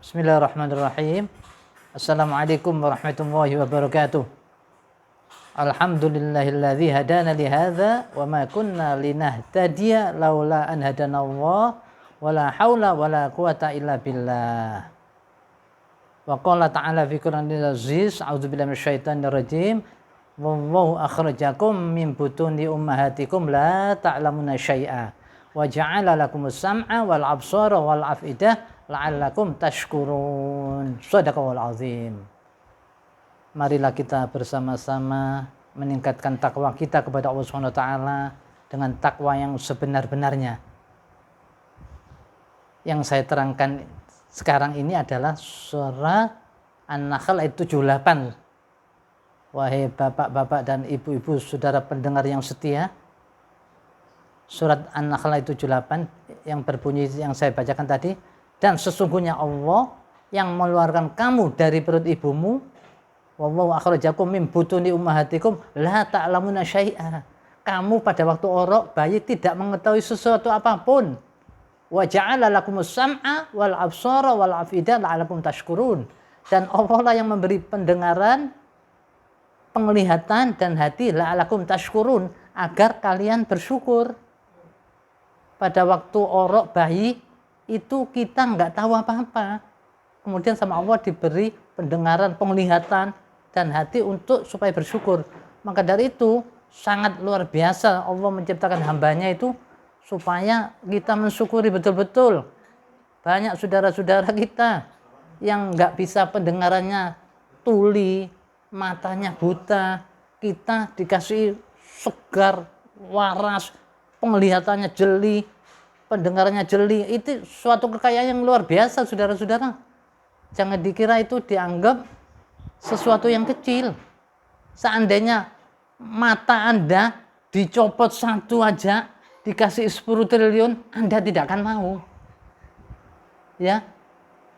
Bismillahirrahmanirrahim. Assalamualaikum warahmatullahi wabarakatuh. Alhamdulillahilladzi hadana li hadza wa ma kunna linahtadiya laula an hadanallah wala haula wala quwata illa billah. Wa qala ta'ala fi Qur'anil aziz, a'udzubillahi minasyaitonir rajim. Wallahu akhrajakum min butuni ummahatikum la ta'lamuna syai'a wa ja'ala lakumus sam'a wal absara wal af'idah la'allakum tashkurun. Shadaqallahul azim. Marilah kita bersama-sama meningkatkan takwa kita kepada Allah Subhanahu wa taala dengan takwa yang sebenar-benarnya. Yang saya terangkan sekarang ini adalah surah An-Nahl ayat 78. Wahai bapak-bapak dan ibu-ibu saudara pendengar yang setia, surat An-Nahl ayat 78 yang berbunyi yang saya bacakan tadi, dan sesungguhnya Allah yang mengeluarkan kamu dari perut ibumu, wallahu akhrajakum min butuni ummahatikum la ta'lamuna syai'a. Kamu pada waktu orok bayi tidak mengetahui sesuatu apapun. Wa ja'ala lakumus sam'a wal absara wal afidah la'allakum tashkurun. Dan Allah lah yang memberi pendengaran, penglihatan dan hati la'allakum tashkurun, agar kalian bersyukur. Pada waktu orok bayi itu kita nggak tahu apa-apa. Kemudian sama Allah diberi pendengaran, penglihatan dan hati untuk supaya bersyukur. Maka dari itu sangat luar biasa Allah menciptakan hambanya itu supaya kita mensyukuri betul-betul. Banyak saudara-saudara kita yang nggak bisa pendengarannya tuli, matanya buta, kita dikasih segar, waras, penglihatannya jeli, pendengarannya jeli. Itu suatu kekayaan yang luar biasa, saudara-saudara. Jangan dikira itu dianggap sesuatu yang kecil. Seandainya mata Anda dicopot satu aja, dikasih 10 triliun, Anda tidak akan mau. Ya,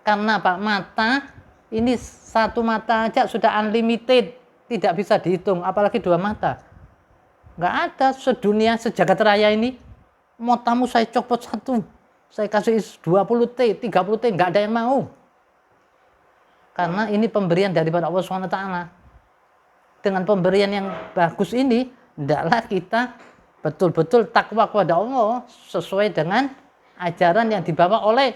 karena apa? Mata ini satu mata aja sudah unlimited, tidak bisa dihitung, apalagi dua mata. Nggak ada sedunia, sejagat raya ini. Matamu saya copot satu, saya kasih 20T, 30T, nggak ada yang mau. Karena ini pemberian daripada Allah SWT. Dengan pemberian yang bagus ini, hendaklah kita betul-betul takwa kepada Allah sesuai dengan ajaran yang dibawa oleh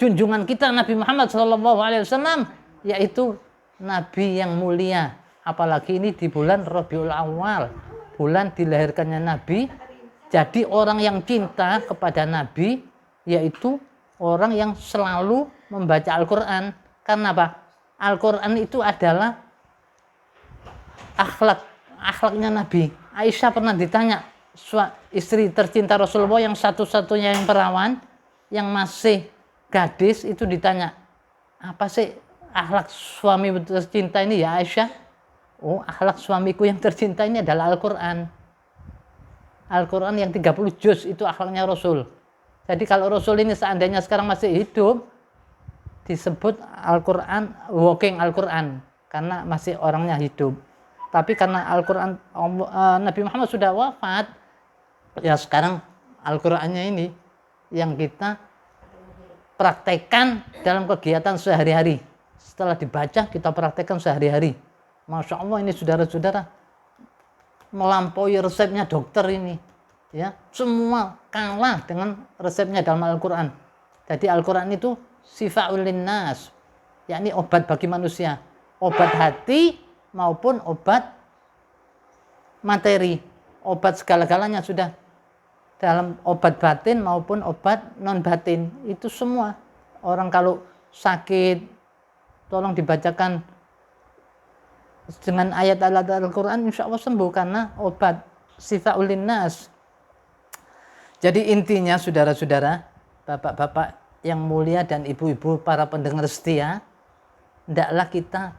junjungan kita Nabi Muhammad SAW, yaitu Nabi yang mulia. Apalagi ini di bulan Rabiul Awal, bulan dilahirkannya Nabi. Jadi orang yang cinta kepada Nabi yaitu orang yang selalu membaca Al-Quran. Karena apa? Al-Quran itu adalah akhlaknya Nabi. Aisyah pernah ditanya, istri tercinta Rasulullah yang satu-satunya yang perawan, yang masih gadis, itu ditanya, apa sih akhlak suami tercinta ini ya Aisyah? Oh, akhlak suamiku yang tercinta ini adalah Al-Quran. Al-Quran yang 30 juz itu akhlaknya Rasul. Jadi kalau Rasul ini seandainya sekarang masih hidup, disebut Al-Quran, walking Al-Quran, karena masih orangnya hidup. Tapi karena Al-Quran, Nabi Muhammad sudah wafat, ya sekarang Al-Qurannya ini yang kita praktekkan dalam kegiatan sehari-hari. Setelah dibaca, kita praktekkan sehari-hari. Masya Allah, ini saudara-saudara, melampaui resepnya dokter ini, ya, semua kalah dengan resepnya dalam Al-Quran. Jadi Al-Quran itu sifaul linnas, yakni obat bagi manusia, obat hati maupun obat materi, obat segala-galanya sudah, dalam obat batin maupun obat non batin. Itu semua orang kalau sakit tolong dibacakan dengan ayat-ayat Al-Quran, insya Allah sembuh, karena obat sifaul linnas. Jadi intinya saudara-saudara, bapak-bapak yang mulia dan ibu-ibu para pendengar setia, hendaklah kita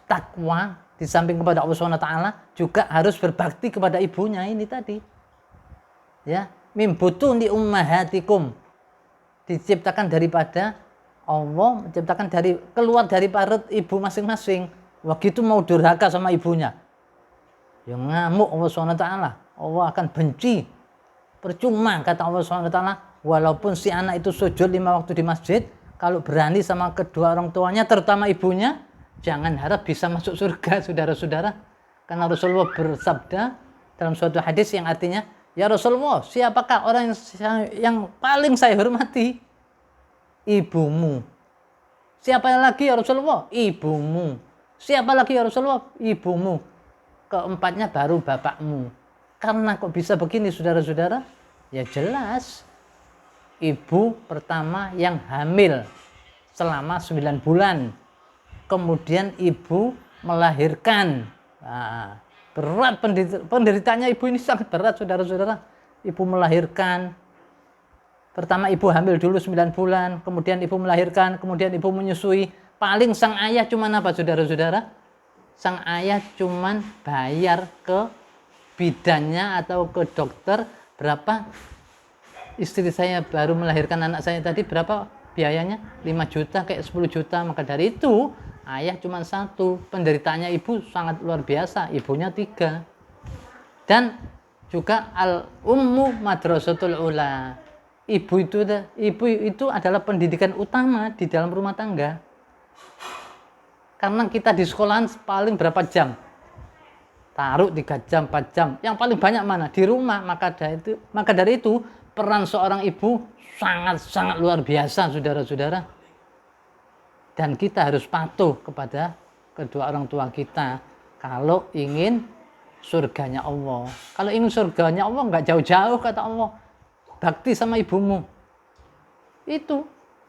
takwa di samping kepada Allah SWT juga harus berbakti kepada ibunya ini tadi. Ya, mim butuni ummahatikum, diciptakan daripada Allah, menciptakan dari keluar dari perut ibu masing-masing. Begitu mau durhaka sama ibunya, yang ngamuk Allah SWT, Allah akan benci. Percuma kata Allah SWT, walaupun si anak itu sujud 5 waktu di masjid, kalau berani sama kedua orang tuanya, terutama ibunya, jangan harap bisa masuk surga, saudara-saudara. Karena Rasulullah bersabda dalam suatu hadis yang artinya, ya Rasulullah, siapakah orang yang paling saya hormati? Ibumu. Siapa lagi ya Rasulullah? Ibumu. Siapa lagi ya Rasulullah? Ibumu. Keempatnya baru bapakmu. Karena kok bisa begini, saudara-saudara? Ya jelas, ibu pertama yang hamil selama 9 bulan. Kemudian ibu melahirkan. Nah, berat penderitaannya ibu ini, sangat berat, saudara-saudara. Ibu melahirkan. Pertama ibu hamil dulu 9 bulan, kemudian ibu melahirkan, kemudian ibu menyusui. Paling sang ayah cuman apa, saudara-saudara? Sang ayah cuman bayar ke bidannya atau ke dokter berapa? Istri saya baru melahirkan anak saya tadi, berapa biayanya? 5 juta, kayak 10 juta. Maka dari itu ayah cuma satu, penderitaannya ibu sangat luar biasa, ibunya 3. Dan juga al-ummu madrasatul ula. Ibu itu adalah pendidikan utama di dalam rumah tangga. Karena kita di sekolahan paling berapa jam? Taruh 3 jam, 4 jam. Yang paling banyak mana? Di rumah. Maka dari itu peran seorang ibu sangat luar biasa, saudara-saudara. Dan kita harus patuh kepada kedua orang tua kita kalau ingin surganya Allah. Kalau ingin surganya Allah, nggak jauh-jauh, kata Allah, bakti sama ibumu. Itu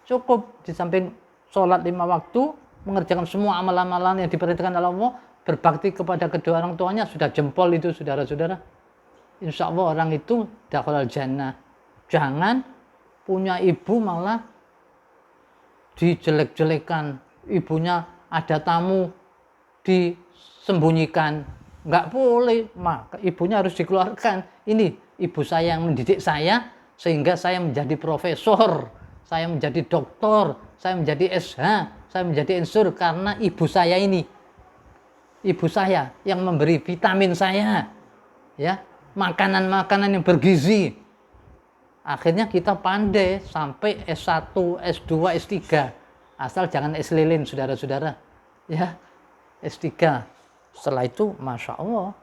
cukup. Di samping sholat 5 waktu, mengerjakan semua amalan-amalan yang diperintahkan oleh Allah, berbakti kepada kedua orang tuanya, sudah jempol itu, saudara-saudara. Insya Allah orang itu dakhalal jannah. Jangan punya ibu malah dijelek-jelekan. Ibunya ada tamu, disembunyikan. Nggak boleh, maka ibunya harus dikeluarkan. Ini ibu saya yang mendidik saya, sehingga saya menjadi profesor, saya menjadi doktor, saya menjadi SH, saya menjadi ensur, karena ibu saya ini. Ibu saya yang memberi vitamin saya, ya, makanan-makanan yang bergizi. Akhirnya kita pandai sampai S1, S2, S3. Asal jangan es lilin, saudara-saudara. Ya, S3. Setelah itu, Masya Allah,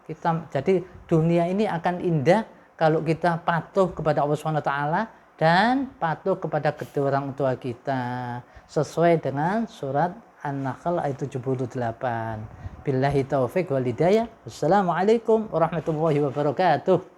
jadi dunia ini akan indah kalau kita patuh kepada Allah SWT dan patuh kepada kedua orang tua kita. Sesuai dengan surat An-Nahl ayat 78. Billahi taufiq wal hidayah. Wassalamualaikum warahmatullahi wabarakatuh.